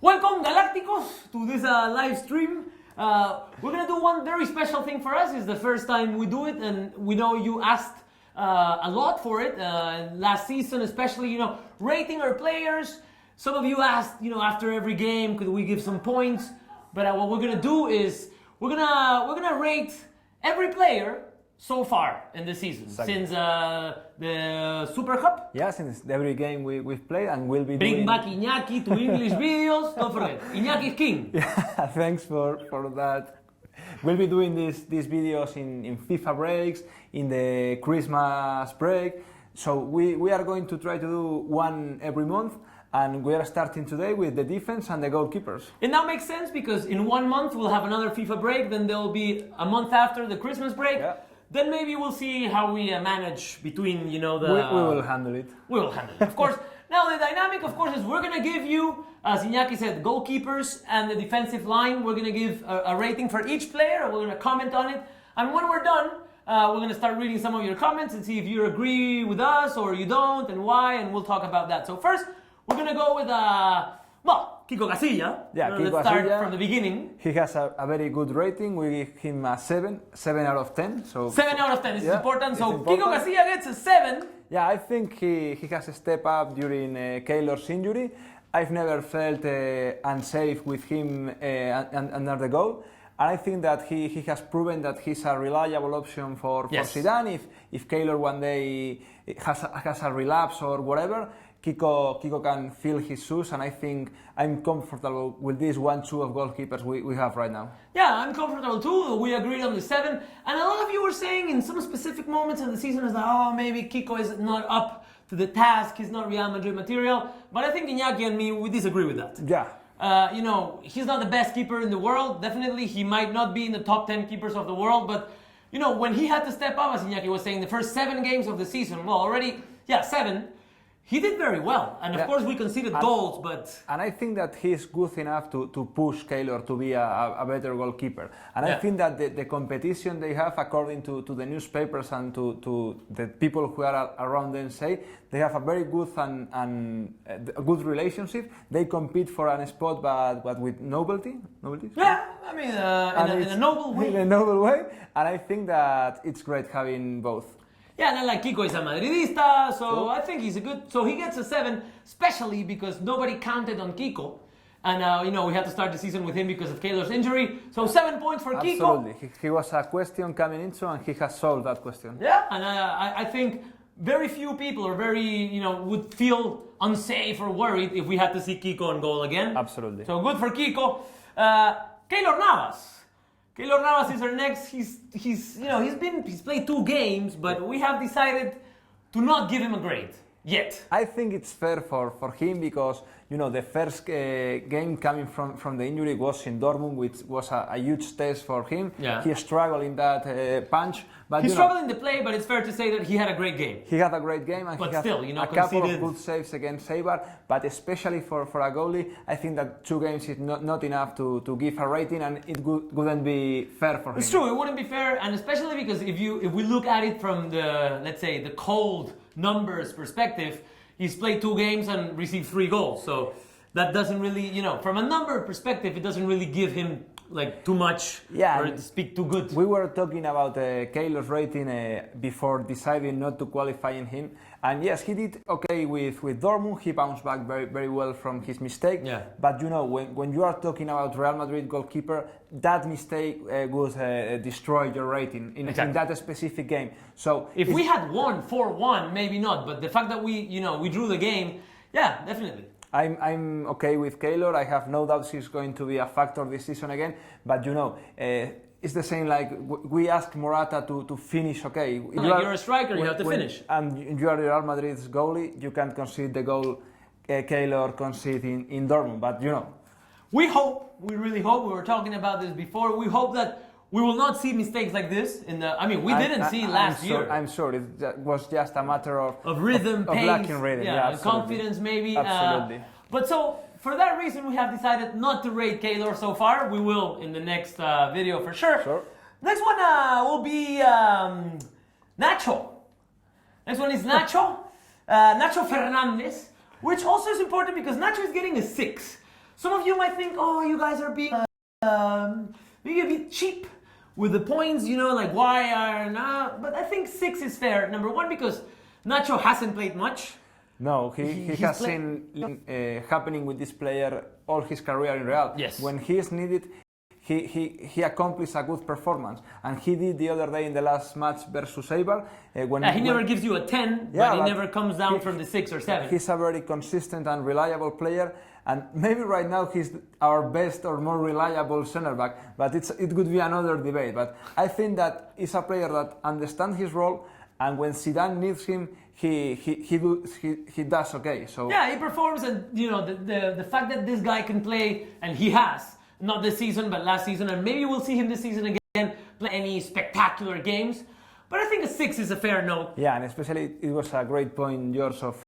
Welcome, Galacticos, to this live stream. We're gonna do one very special thing for us. It's the first time we do it, and we know you asked a lot for it last season, especially rating our players. Some of you asked, after every game, could we give some points? But what we're gonna do is we're gonna rate every player so far in the season, since the Super Cup. Yeah, since every game we've played and we'll be Bring doing... back Iñaki to English videos. Don't forget, Iñaki is king. Yeah, thanks for that. We'll be doing these videos in FIFA breaks, in the Christmas break. So we are going to try to do one every month. And we are starting today with the defense and the goalkeepers. It now makes sense because in 1 month we'll have another FIFA break, then there'll be a month after the Christmas break. Yeah. Then maybe we'll see how we manage between, We will handle it. We will handle it, of course. Now the dynamic, of course, is we're going to give you, as Iñaki said, goalkeepers and the defensive line. We're going to give a rating for each player. We're going to comment on it. And when we're done, we're going to start reading some of your comments and see if you agree with us or you don't and why, and we'll talk about that. So first, we're going to go with, Kiko Casilla. Yeah, Let's start from the beginning. He has a very good rating. We give him a 7 out of 10. So 7 out of 10 is important. So Kiko Casilla gets a 7. Yeah, I think he has a step up during Keylor's injury. I've never felt unsafe with him under the goal. And I think that he has proven that he's a reliable option for Zidane. If Keylor one day has a relapse or whatever, Kiko can fill his shoes, and I think I'm comfortable with this 1-2 of goalkeepers we have right now. Yeah, I'm comfortable too. We agreed on the 7. And a lot of you were saying in some specific moments in the season is that, maybe Kiko is not up to the task, he's not Real Madrid material. But I think Iñaki and me, we disagree with that. Yeah. He's not the best keeper in the world. Definitely, he might not be in the top 10 keepers of the world. But, when he had to step up, as Iñaki was saying, the first 7 games of the season, 7, he did very well, and of course we conceded goals, but... And I think that he's good enough to push Keylor to be a better goalkeeper. And I think that the competition they have, according to the newspapers and to the people who are around them, say, they have a very good and a good relationship. They compete for a spot, but with novelty. Yeah, I mean, in a noble way. In a noble way, and I think that it's great having both. Yeah, and like Kiko is a Madridista, so I think he's so he gets a 7, especially because nobody counted on Kiko. And, we had to start the season with him because of Keylor's injury. So 7 points for Kiko. Absolutely. He was a question coming into, and he has solved that question. Yeah, and I think very few people are would feel unsafe or worried if we had to see Kiko on goal again. Absolutely. So good for Kiko. Keylor Navas. Keylor Navas is our next. He's played 2 games, but we have decided to not give him a grade yet. I think it's fair for him because the first game coming from the injury was in Dortmund, which was a huge test for him. Yeah. He struggled in that punch, but he struggled in the play. But it's fair to say that he had a great game. He had a great game, and but he had still, a couple of good saves against Eibar. But especially for a goalie, I think that 2 games is not enough to give a rating, and it wouldn't be fair for him. It's true, it wouldn't be fair, and especially because if we look at it from the cold numbers perspective, he's played 2 games and received 3 goals. So that doesn't really, from a number perspective, it doesn't really give him too much or to speak too good. We were talking about Keylor's rating before deciding not to qualify in him. And yes, he did okay with Dortmund. He bounced back very, very well from his mistake. Yeah. But when you are talking about Real Madrid goalkeeper, that mistake would destroy your rating in that specific game. So if we had won 4-1, maybe not. But the fact that we drew the game, yeah, definitely. I'm okay with Keylor. I have no doubts he's going to be a factor this season again. But it's the same like we asked Morata to finish. Okay, you're a striker, you have to finish. And you are Real Madrid's goalie. You can't concede the goal Keylor conceded in Dortmund. But we really hope. We were talking about this before. We hope that we will not see mistakes like this we didn't see last year. I'm sure it was just a matter of rhythm, pace, lacking rhythm. Yeah, confidence maybe. Absolutely. But so for that reason, we have decided not to rate Keylor so far. We will in the next video for sure. Sure. Next one will be Nacho. Next one is Nacho. Nacho Fernandez, which also is important because Nacho is getting a 6. some of you might think, oh, you guys are being maybe a bit cheap with the points, like why are not? But I think 6 is fair. Number one, because Nacho hasn't played much. No, he has seen happening with this player all his career in Real. Yes. When he is needed, he accomplished a good performance, and he did the other day in the last match versus Eibar. He never gives you a 10, but he never comes down from the 6 or 7. He's a very consistent and reliable player, and maybe right now he's our best or more reliable centre back. But it could be another debate. But I think that he's a player that understands his role, and when Zidane needs him, he does okay. So yeah, he performs, and the fact that this guy can play, and he has. Not this season, but last season, and maybe we'll see him this season again play any spectacular games. But I think a 6 is a fair note. Yeah, and especially it was a great point, yours, of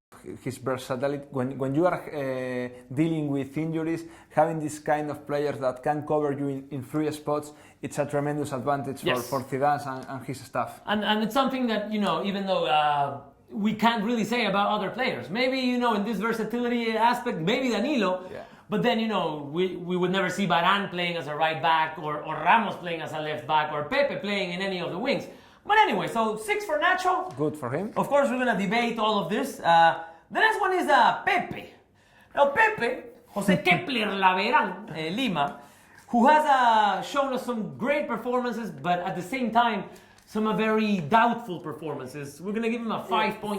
his versatility. When you are dealing with injuries, having this kind of players that can cover you in 3 spots, it's a tremendous advantage for Zidane and his staff. And it's something that, even though we can't really say about other players. Maybe, in this versatility aspect, maybe Danilo. Yeah. But then, we would never see Varane playing as a right back, or Ramos playing as a left back, or Pepe playing in any of the wings. But anyway, so 6 for Nacho. Good for him. Of course, we're going to debate all of this. The next one is Pepe. Now, Pepe, Jose Kepler Laveran, Lima, who has shown us some great performances, but at the same time, some very doubtful performances. We're going to give him a 5.5.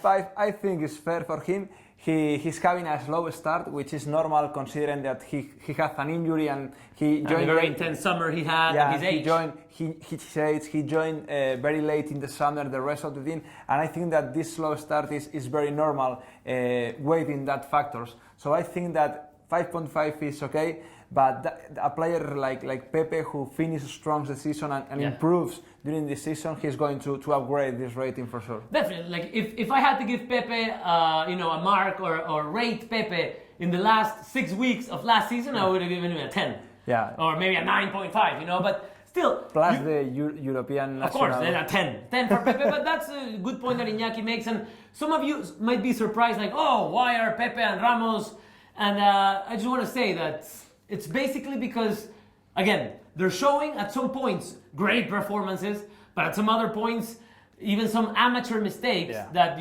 5.5, I think, is fair for him. He's having a slow start, which is normal considering that he has an injury and he joined a very intense summer he had at his age. He joined very late in the summer, the rest of the team, and I think that this slow start is very normal, weighing that factors. So I think that 5.5 is okay, but a player like Pepe, who finishes strong the season and improves during the season, he's going to upgrade this rating for sure. Definitely. Like if I had to give Pepe, a mark or rate Pepe in the last 6 weeks of last season, I would have given him a 10. Yeah. Or maybe a 9.5. But still. Plus the European national. Of course, then a 10. 10 for Pepe. But that's a good point that Iñaki makes, and some of you might be surprised, like, oh, why are Pepe and Ramos? And I just want to say that it's basically because, again, they're showing at some points great performances, but at some other points, even some amateur mistakes that,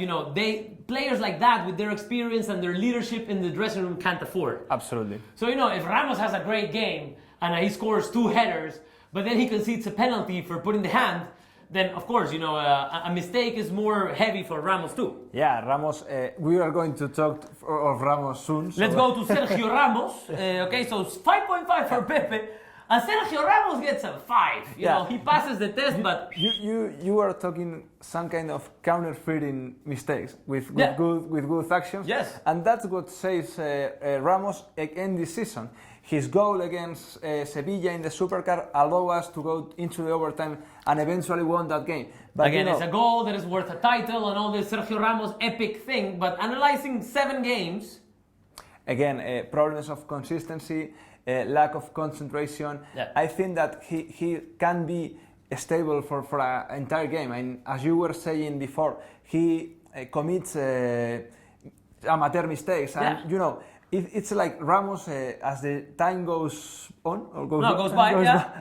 players like that with their experience and their leadership in the dressing room can't afford. Absolutely. So, if Ramos has a great game and he scores 2 headers, but then he concedes a penalty for putting the hand, then of course, a mistake is more heavy for Ramos too. Yeah, Ramos, we are going to talk of Ramos soon. So. Let's go to Sergio Ramos. Okay, so 5.5 for Pepe. And Sergio Ramos gets a 5. You know, he passes the test, but... You are talking some kind of counterfeiting mistakes with good actions. Yes. And that's what saves Ramos again this season. His goal against Sevilla in the Supercar allowed us to go into the overtime and eventually won that game. But again, it's a goal that is worth a title and all this Sergio Ramos epic thing, but analyzing 7 games... Again, problems of consistency, lack of concentration. Yeah. I think that he can be stable for an entire game. And as you were saying before, he commits amateur mistakes. And, it's like Ramos, as the time goes on, or goes by,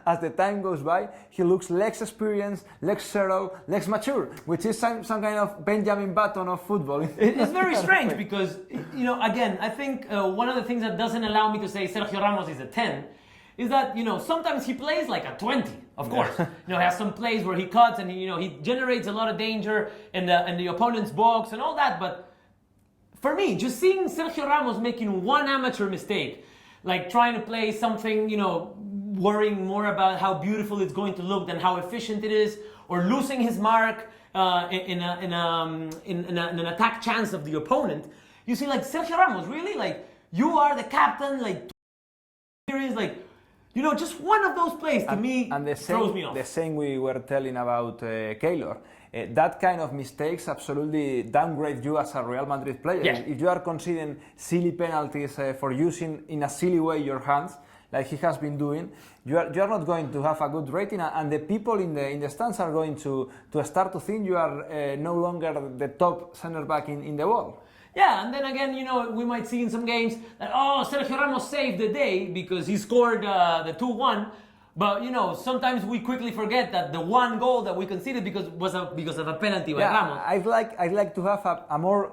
as the time goes by, he looks less experienced, less settled, less mature, which is some kind of Benjamin Button of football. It's very strange because, again, I think one of the things that doesn't allow me to say Sergio Ramos is a 10 is that, sometimes he plays like a 20, of course. He has some plays where he cuts and, he generates a lot of danger in the opponent's box and all that, but for me, just seeing Sergio Ramos making one amateur mistake, like trying to play something, worrying more about how beautiful it's going to look than how efficient it is, or losing his mark in an attack chance of the opponent. You see, like, Sergio Ramos, really? Like, you are the captain, like, just one of those plays to me throws me off. The same we were telling about Keylor. That kind of mistakes absolutely downgrade you as a Real Madrid player. Yeah. If you are conceding silly penalties for using in a silly way your hands, like he has been doing, you are not going to have a good rating, and the people in the stands are going to start to think you are no longer the top center back in the world. Yeah, and then again, we might see in some games that, Sergio Ramos saved the day because he scored the 2-1. But, sometimes we quickly forget that the one goal that we conceded because of a penalty by Ramos. I'd like to have a more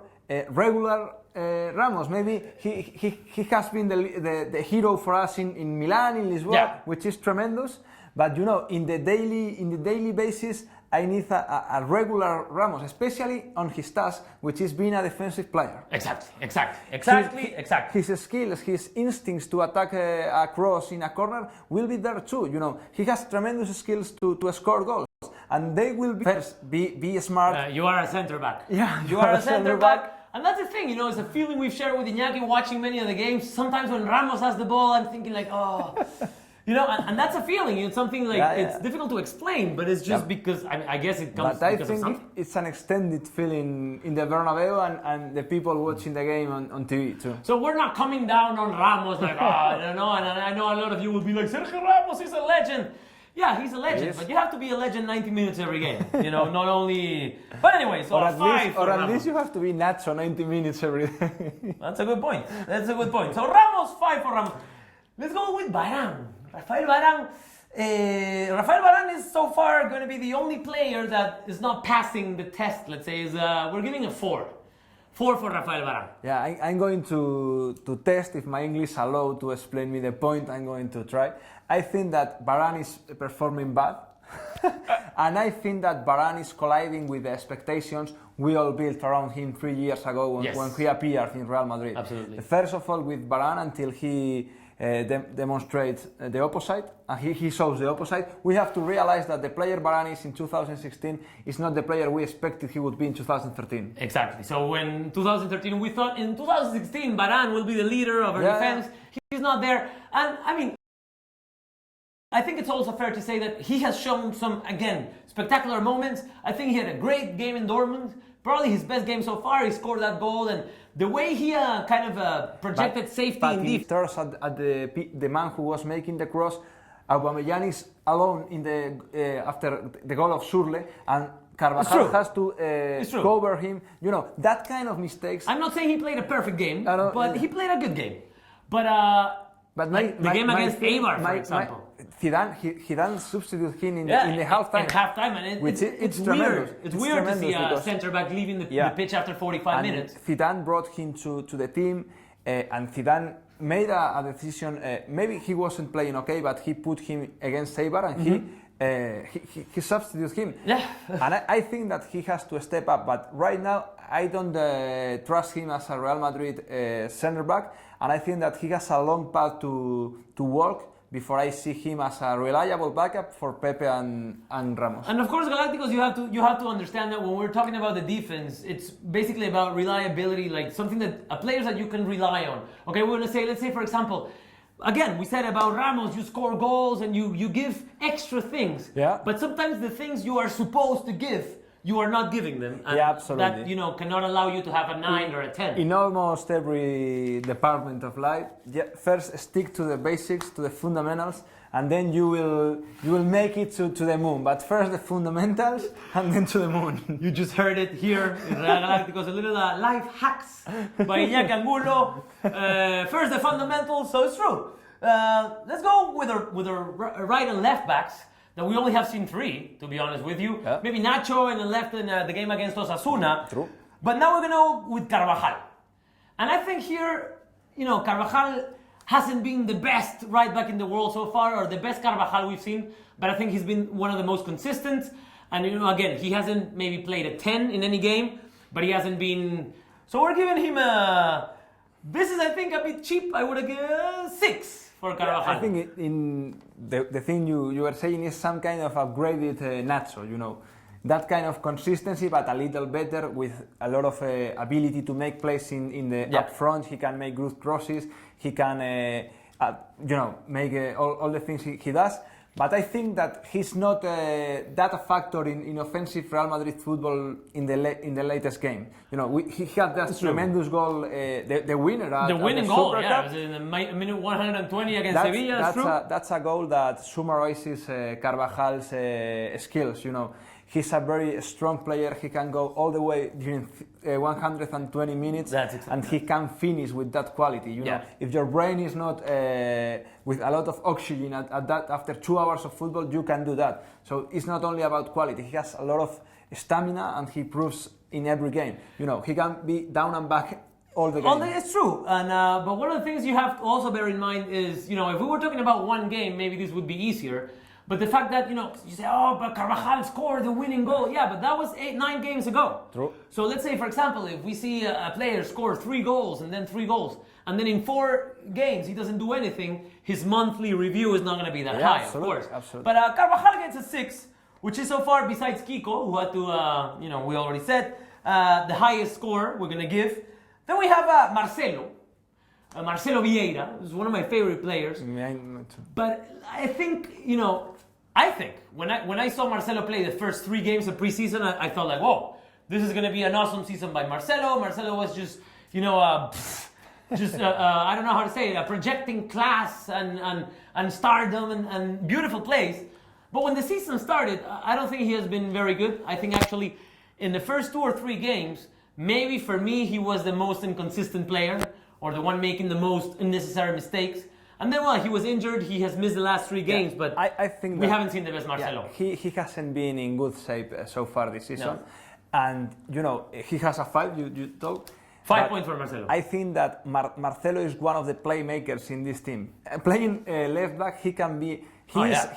regular Ramos. Maybe he has been the hero for us in Milan, in Lisboa, which is tremendous. But, in the daily basis, I need a regular Ramos, especially on his task, which is being a defensive player. Exactly. His skills, his instincts to attack a cross in a corner will be there too. He has tremendous skills to score goals, and they will be first be smart. You are a centre back. Yeah, you are a centre back. And that's the thing, it's a feeling we've shared with Iñaki watching many of the games. Sometimes when Ramos has the ball, I'm thinking like, and that's a feeling. It's something like it's difficult to explain, but it's just because I guess it comes. But I because of think something. it's an extended feeling in the Bernabeu and the people watching the game on TV too. So we're not coming down on Ramos like, I don't know, and I know a lot of you will be like, Sergio Ramos is a legend. Yeah, he's a legend, but you have to be a legend 90 minutes every game. Not only. But anyway, so at least you have to be Nacho 90 minutes every day. That's a good point. So Ramos, 5 for Ramos. Let's go with Varane. Rafael Varane is so far going to be the only player that is not passing the test. Let's say we're giving a 4. 4 for Rafael Varane. Yeah, I'm going to test if my English allow to explain me the point. I'm going to try. I think that Varane is performing bad. And I think that Varane is colliding with the expectations we all built around him 3 years ago when he appeared in Real Madrid. Absolutely. First of all, with Varane, until he demonstrates the opposite, and he shows the opposite. We have to realize that the player Varane is in 2016 is not the player we expected he would be in 2013. Exactly. So when 2013, we thought in 2016 Varane will be the leader of our defense. He's not there, and I think it's also fair to say that he has shown some, again, spectacular moments. I think he had a great game in Dortmund. Probably his best game so far. He scored that goal, and the way he projected safety in defense. At the man who was making the cross, Aubameyang is alone in after the goal of Surle, and Carvajal has to cover him. That kind of mistakes. I'm not saying he played a perfect game, but he played a good game. But the game against Eibar, for example. Zidane substituted him in the halftime. And it's tremendous. It's weird to see a centre back leaving the pitch after 45 minutes. Zidane brought him to the team, and Zidane made a decision. Maybe he wasn't playing okay, but he put him against Eibar, and he substituted him. Yeah. And I think that he has to step up. But right now, I don't trust him as a Real Madrid centre back, and I think that he has a long path to walk before I see him as a reliable backup for Pepe and Ramos. And of course, Galacticos, you have to understand that when we're talking about the defense, it's basically about reliability, like something that players that you can rely on. Okay, we're gonna say, let's say for example, again, we said about Ramos, you score goals and you give extra things. Yeah. But sometimes the things you are supposed to give, you are not giving them. And absolutely. that, cannot allow you to have a 9 or a 10. In almost every department of life, first stick to the basics, to the fundamentals, and then you will make it to the moon. But first the fundamentals, and then to the moon. You just heard it here in Real Galacticos, a little life hacks by Iñaki Angulo. First the fundamentals, so it's true. Let's go with our right and left backs. That we only have seen 3, to be honest with you. Yeah. Maybe Nacho in the left in the game against Osasuna. True. But now we're going to go with Carvajal. And I think here, Carvajal hasn't been the best right back in the world so far, or the best Carvajal we've seen, but I think he's been one of the most consistent. And, again, he hasn't maybe played a 10 in any game, but he hasn't been... So we're giving him a... This is, I think, a bit cheap. I would have given a 6. For Carvajal. I think in the thing you were saying is some kind of upgraded Nacho, that kind of consistency, but a little better with a lot of ability to make plays in the up front. He can make good crosses. He can, make all the things he does. But I think that he's not that a factor in offensive Real Madrid football in the latest game. He had that tremendous goal, the winner. The winning goal, it was in the minute 120 against Sevilla. That's a goal that summarizes Carvajal's skills. He's a very strong player. He can go all the way during 120 minutes, and he can finish with that quality. You know, if your brain is not with a lot of oxygen at that after 2 hours of football, you can do that. So it's not only about quality. He has a lot of stamina, and he proves in every game. You know, he can be down and back all the game. It's true, and but one of the things you have to also bear in mind is, you know, if we were talking about one game, maybe this would be easier. But the fact that, you know, you say, oh, but Carvajal scored the winning goal. Yeah, but that was 8-9 games ago. True. So let's say, for example, if we see a player score 3 goals and then 3 goals, and then in 4 games he doesn't do anything, his monthly review is not going to be that high, absolutely, of course. Absolutely. But Carvajal gets a 6, which is so far, besides Kiko, who had to, you know, we already said, the highest score we're going to give. Then we have Marcelo. Marcelo Vieira is one of my favorite players. But I think, you know, when I saw Marcelo play the first 3 games of preseason, I felt like, whoa, this is going to be an awesome season by Marcelo. Marcelo was just, you know, I don't know how to say it, projecting class and stardom and beautiful plays. But when the season started, I don't think he has been very good. I think actually in the first 2 or 3 games, maybe for me he was the most inconsistent player, or the one making the most unnecessary mistakes. And then, well, he was injured. He has missed the last 3 games, but I think we haven't seen the best Marcelo. Yeah, he hasn't been in good shape so far this season. No. And, you know, he has a 5, you told. 5 points for Marcelo. I think that Marcelo is one of the playmakers in this team. Playing left back, he can be...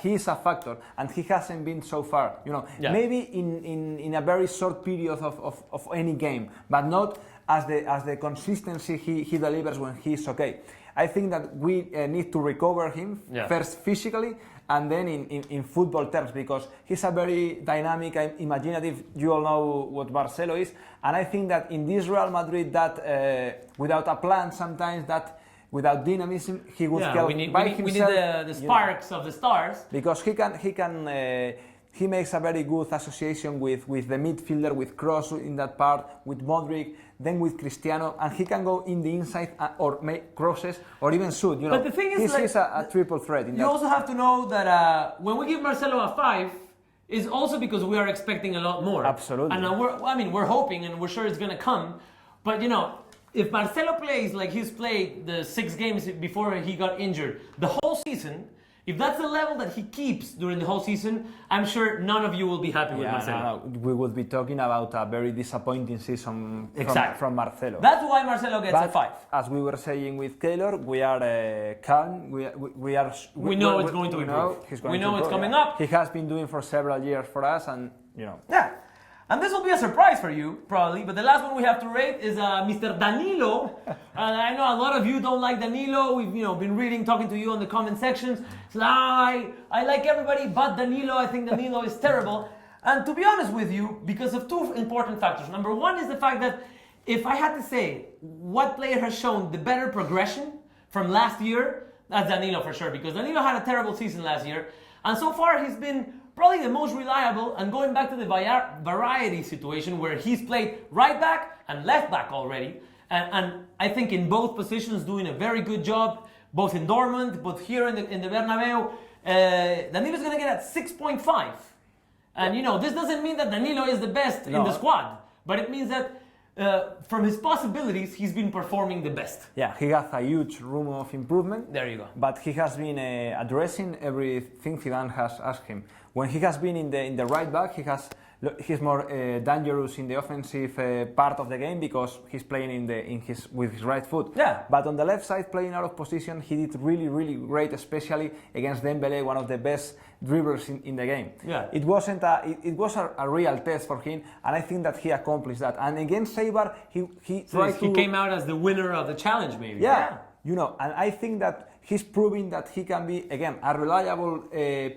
He is a factor, and he hasn't been so far. You know, maybe in a very short period of any game, but not as the consistency he delivers when he's okay. I think that we need to recover him first physically, and then in football terms, because he's a very dynamic and imaginative. You all know what Marcelo is, and I think that in this Real Madrid, that without a plan, sometimes that. Without dynamism, he would help we need the sparks of the stars. Because he makes a very good association with the midfielder, with Kroos in that part, with Modric, then with Cristiano, and he can go in the inside or make crosses or even shoot. You know, but the thing is, he's a triple threat. You also have to know that when we give Marcelo a 5, it's also because we are expecting a lot more. Absolutely. And we're hoping, and we're sure it's going to come. But you know, if Marcelo plays like he's played the 6 games before he got injured, the whole season, if that's the level that he keeps during the whole season, I'm sure none of you will be happy with Marcelo. No, we would be talking about a very disappointing season from Marcelo. That's why Marcelo gets a 5. As we were saying with Keylor, we are calm. We know it's going to improve. We know it's coming up. He has been doing for several years for us, and you know. Yeah. And this will be a surprise for you, probably, but the last one we have to rate is Mr. Danilo. And I know a lot of you don't like Danilo. We've been reading, talking to you on the comment sections. So, I like everybody but Danilo. I think Danilo is terrible. And to be honest with you, because of 2 important factors. Number 1 is the fact that if I had to say what player has shown the better progression from last year, that's Danilo for sure, because Danilo had a terrible season last year. And so far he's been probably the most reliable, and going back to the variety situation where he's played right back and left back already, and I think in both positions doing a very good job, both in Dortmund, both here in the Bernabeu. Danilo's going to get at 6.5. And you know, this doesn't mean that Danilo is the best in the squad, but it means that from his possibilities, he's been performing the best. Yeah, he has a huge room of improvement. There you go. But he has been addressing everything Zidane has asked him. When he has been in the right back, he's more dangerous in the offensive part of the game because he's playing with his right foot. Yeah. But on the left side, playing out of position, he did really, really great, especially against Dembele, one of the best dribblers in the game. Yeah. It was a real test for him, and I think that he accomplished that. And against Eibar, he came out as the winner of the challenge, maybe. Yeah. You know, and I think that he's proving that he can be, again, a reliable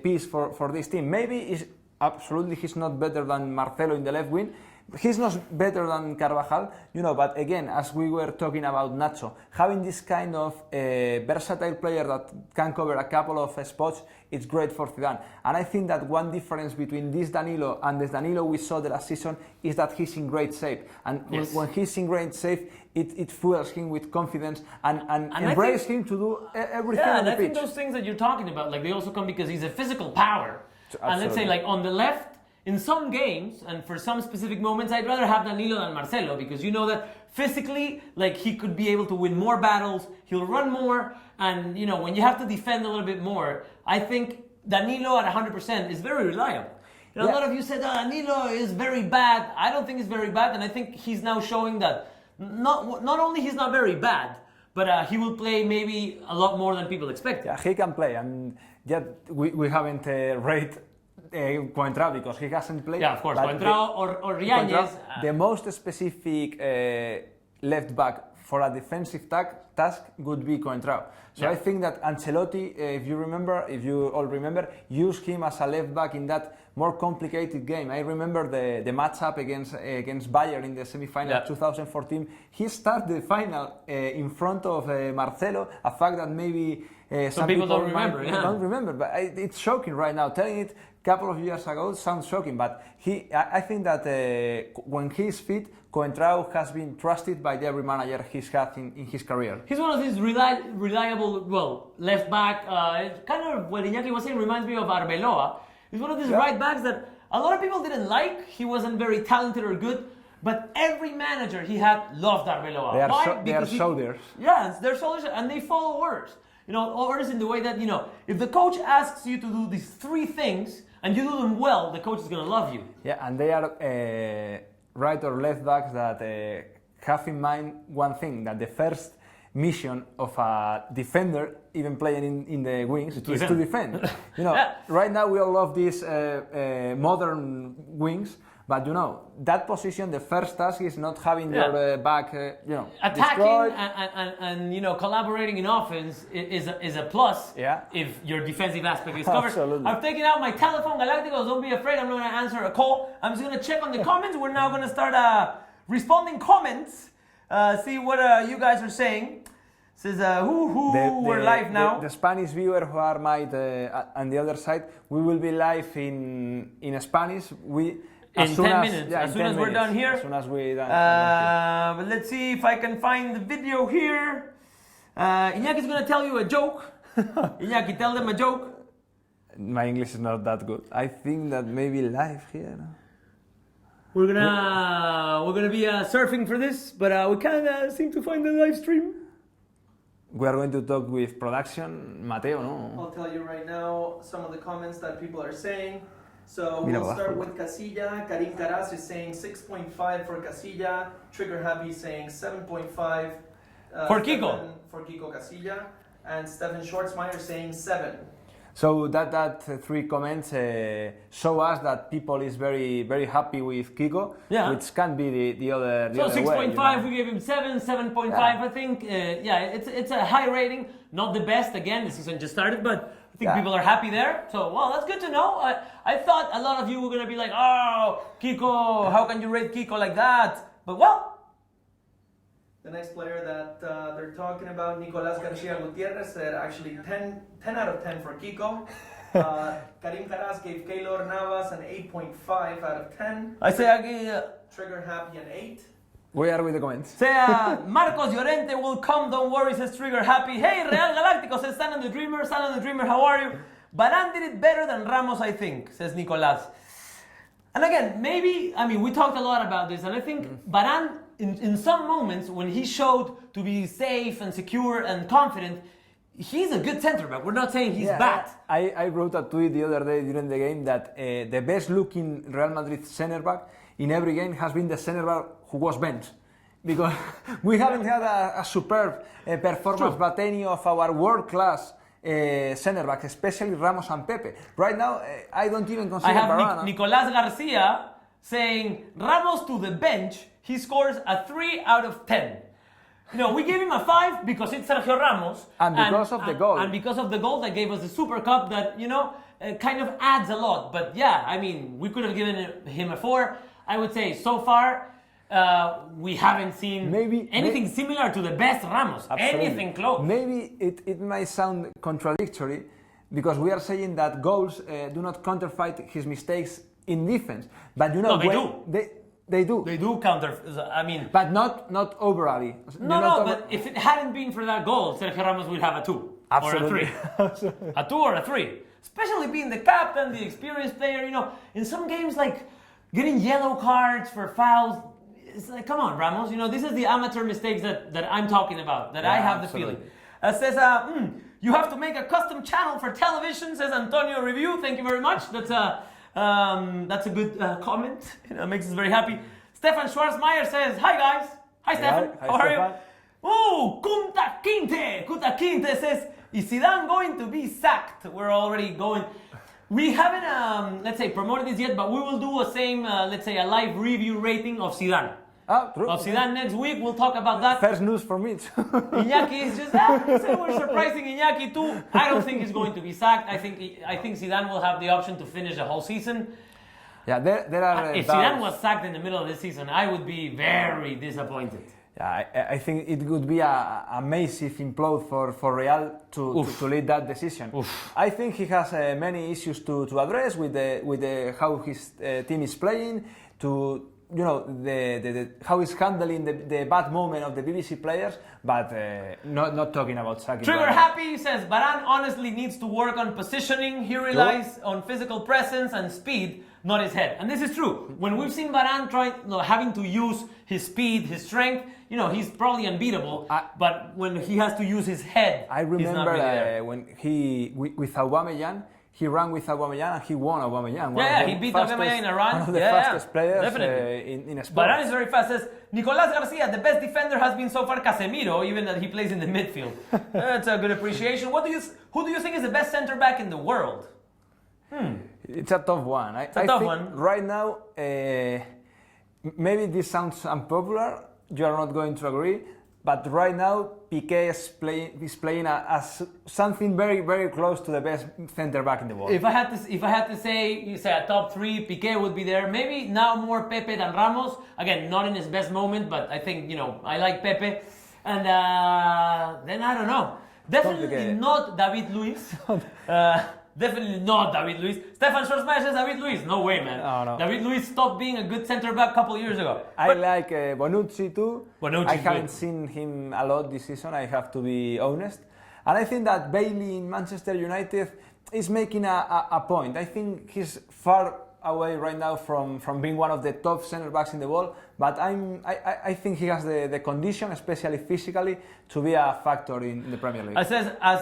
piece for this team. Maybe he's not better than Marcelo in the left wing. He's not better than Carvajal, you know, but again, as we were talking about Nacho, having this kind of versatile player that can cover a couple of spots, it's great for Zidane. And I think that one difference between this Danilo and the Danilo we saw the last season is that he's in great shape. And when he's in great shape, it fuels him with confidence and embraces him to do everything on the pitch. I think those things that you're talking about, like, they also come because he's a physical power. And let's say, like, on the left, in some games and for some specific moments, I'd rather have Danilo than Marcelo, because you know that physically, like, he could be able to win more battles, he'll run more, and you know, when you have to defend a little bit more, I think Danilo at 100% is very reliable. You know, a lot of you said Danilo is very bad. I don't think he's very bad, and I think he's now showing that not only he's not very bad, but he will play maybe a lot more than people expect. Yeah, he can play, and yet we haven't rated Coentrao because he hasn't played. Yeah, of course, Coentrao or Riañez. The most specific left back for a defensive task would be Coentrao. So I think that Ancelotti, if you all remember, used him as a left back in that more complicated game. I remember the matchup against Bayern in the semi-final 2014. He started the final in front of Marcelo, a fact that maybe some people don't remember. Don't remember, but it's shocking right now. Telling it a couple of years ago sounds shocking, but I think that when he's fit, Coentrao has been trusted by every manager he's had in his career. He's one of these reliable, left back. Kind of what Iñaki was saying reminds me of Arbeloa. He's one of these right backs that a lot of people didn't like. He wasn't very talented or good, but every manager he had loved Arbeloa. Why? They are soldiers. Yeah, they're soldiers, and they follow orders. You know, orders in the way that, you know, if the coach asks you to do these 3 things and you do them well, the coach is going to love you. Yeah, and they are right or left backs that have in mind one thing, that the first mission of a defender, even playing in the wings, is to defend. You know, right now we all love these modern wings, but you know, that position, the first task is not having your back, attacking and you know, collaborating in offense is a plus if your defensive aspect is covered. Absolutely. I've taken out my telephone, Galacticos. Don't be afraid. I'm not going to answer a call. I'm just going to check on the comments. We're now going to start responding comments. See what you guys are saying. Says we're live now. The Spanish viewer who are on the other side, we will be live in Spanish. In 10 minutes, as soon as we're done here. As soon as we're done. But let's see if I can find the video here. Iñaki's going to tell you a joke. Iñaki, tell them a joke. My English is not that good. I think that maybe live here. We're gonna be surfing for this, but we can't seem to find the live stream. We are going to talk with production, Mateo, no? I'll tell you right now some of the comments that people are saying. So we'll start with Casilla. Karim Caras is saying 6.5 for Casilla. Trigger Happy saying 7.5 for Kiko. For Kiko Casilla. And Stephen Schwartzmeyer saying 7. So that 3 comments show us that people is very, very happy with Kiko, which can be the other way. So 6.5, we gave him 7, 7.5, I think. It's a high rating, not the best. Again, the season just started, but I think people are happy there. So, well, that's good to know. I thought a lot of you were going to be like, oh, Kiko, how can you rate Kiko like that? But, well. The next player that they're talking about, Nicolás García Gutiérrez, said actually 10 out of 10 for Kiko. Karim Caras gave Keylor Navas an 8.5 out of 10. I say again. Trigger Happy an 8. We are with the comments. Say, Marcos Llorente will come, don't worry, says Trigger Happy. Hey, Real Galacticos, says Stan and the Dreamer. Stan and the Dreamer, how are you? Varane did it better than Ramos, I think, says Nicolás. And again, maybe, I mean, we talked a lot about this, and I think Varane, in some moments, when he showed to be safe and secure and confident, he's a good center back. We're not saying he's bad. I wrote a tweet the other day during the game that the best looking Real Madrid center back in every game has been the center back who was benched. Because we haven't had a superb performance by any of our world-class center back, especially Ramos and Pepe. Right now, I don't even consider Varane. Nicolás Garcia saying, Ramos to the bench, he scores a 3 out of 10. No, we gave him a 5 because it's Sergio Ramos. And because of the goal. And because of the goal that gave us the Super Cup that, you know, kind of adds a lot. But yeah, I mean, we could have given him a 4. I would say so far, we haven't seen anything similar to the best Ramos. Absolutely. Anything close. Maybe it might sound contradictory because we are saying that goals do not counterfeit his mistakes in defense. But you know, they do. They do counter. I mean, but not overly. No, but if it hadn't been for that goal, Sergio Ramos would have a 2. Absolutely. or a 3? A 2 or a 3? Especially being the captain, the experienced player, in some games like getting yellow cards for fouls. It's like, come on, Ramos. This is the amateur mistakes that I'm talking about, that I have absolutely. the feeling. Says, you have to make a custom channel for television, says Antonio Review. Thank you very much. That's a good comment. Makes us very happy. Stefan Schwarzmeier says, hi guys. Hi Stefan. Hi, How are Stefan. you? Oh, Kunta Quinte says, is Zidane going to be sacked? We're already going. We haven't, let's say, promoted this yet, but we will do a same, let's say, a live review rating of Zidane. True. Of Zidane next week. We'll talk about that. First news for me. Iñaki is just, we're surprising Iñaki too. I don't think he's going to be sacked. I think Zidane will have the option to finish the whole season. Yeah, there are. If Zidane was sacked in the middle of the season, I would be very disappointed. Yeah, I think it would be a massive implode for Real to lead that decision. Oof. I think he has many issues to address with how his team is playing, how he's handling the bad moment of the BBC players, but not talking about sacking. Trigger Happy says Varane honestly needs to work on positioning. He relies on physical presence and speed, not his head. And this is true. When we've seen Varane having to use his speed, his strength, he's probably unbeatable. But when he has to use his head, I he's not remember really there. when with Aubameyang, he ran with Aubameyang and he won Aubameyang. Yeah, he beat Aubameyang in a run. One of the fastest players definitely. in sport. Varane is very fast. Says Nicolas Garcia, the best defender has been so far Casemiro, even that he plays in the midfield. That's a good appreciation. Who do you think is the best centre back in the world? It's a tough one. I tough think one. Right now, maybe this sounds unpopular. You are not going to agree, but right now Piqué is playing as something very, very close to the best centre back in the world. If I had to say, you say a top 3, Piqué would be there. Maybe now more Pepe than Ramos. Again, not in his best moment, but I think I like Pepe. And then I don't know. Definitely not David Luiz. Definitely not David Luiz. Stefan Schwarzmeier says David Luiz. No way, man. No. David Luiz stopped being a good centre back a couple years ago. I like Bonucci too. I haven't good. seen him a lot this season, I have to be honest. And I think that Bailey in Manchester United is making a point. I think he's far away right now from being one of the top centre backs in the world, but I think he has the condition, especially physically, to be a factor in the Premier League. As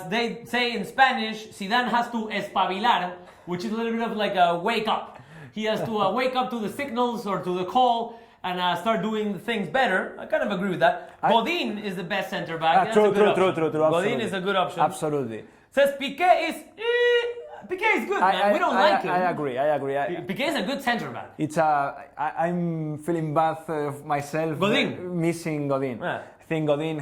they say in Spanish, Zidane has to espabilar, which is a little bit of like a wake up. He has to wake up to the signals or to the call and start doing things better. I kind of agree with that. Godin is the best centre back. True. Godin is a good option. Absolutely. Says Piqué is good, man. We don't like him. I agree. Piqué is a good centre back. I'm feeling bad of myself missing Godin. Yeah. I think Godin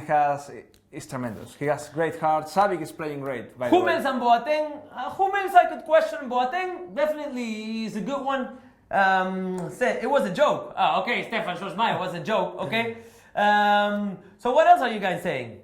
is tremendous. He has great heart. Savic is playing great. By Hummels and Boateng. Hummels I could question. Boateng definitely is a good one. It was a joke. Okay, Stefan Schwarzmeier, it was a joke. Okay. So what else are you guys saying?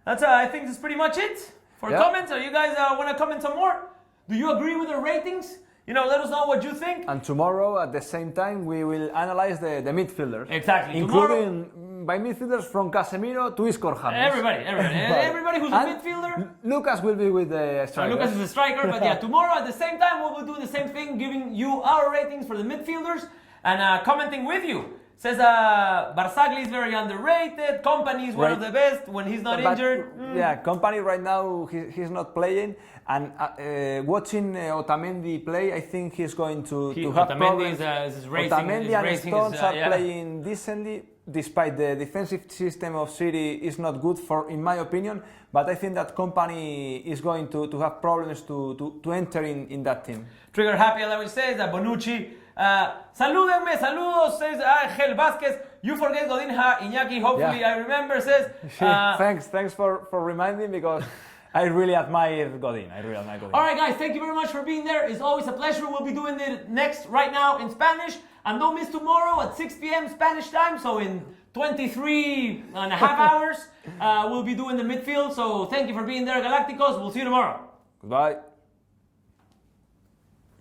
That's I think that's pretty much it. For comments, are you guys want to comment some more? Do you agree with the ratings? Let us know what you think. And tomorrow, at the same time, we will analyze the midfielders. Exactly. Including by midfielders from Casemiro to Isco James. Everybody who's a midfielder. Lucas will be with the striker. Lucas is a striker, but tomorrow at the same time, we will do the same thing, giving you our ratings for the midfielders and commenting with you. Says Barzagli is very underrated. Kompany is one of the best when he's not injured. Yeah, Kompany right now he's not playing, and watching Otamendi play, I think he's going to have problems. Otamendi and Stones are playing decently, despite the defensive system of City is not good in my opinion. But I think that Kompany is going to have problems to enter in that team. Trigger Happy, I will say that Bonucci. Salúdenme, saludos, says Ángel Vázquez. You forget Godinha, Iñaki, hopefully I remember, says. Thanks for reminding me, because I really admire Godin. All right, guys, thank you very much for being there. It's always a pleasure. We'll be doing it next right now in Spanish. And don't miss tomorrow at 6 p.m. Spanish time. So in 23 and a half hours, we'll be doing the midfield. So thank you for being there, Galacticos. We'll see you tomorrow. Goodbye.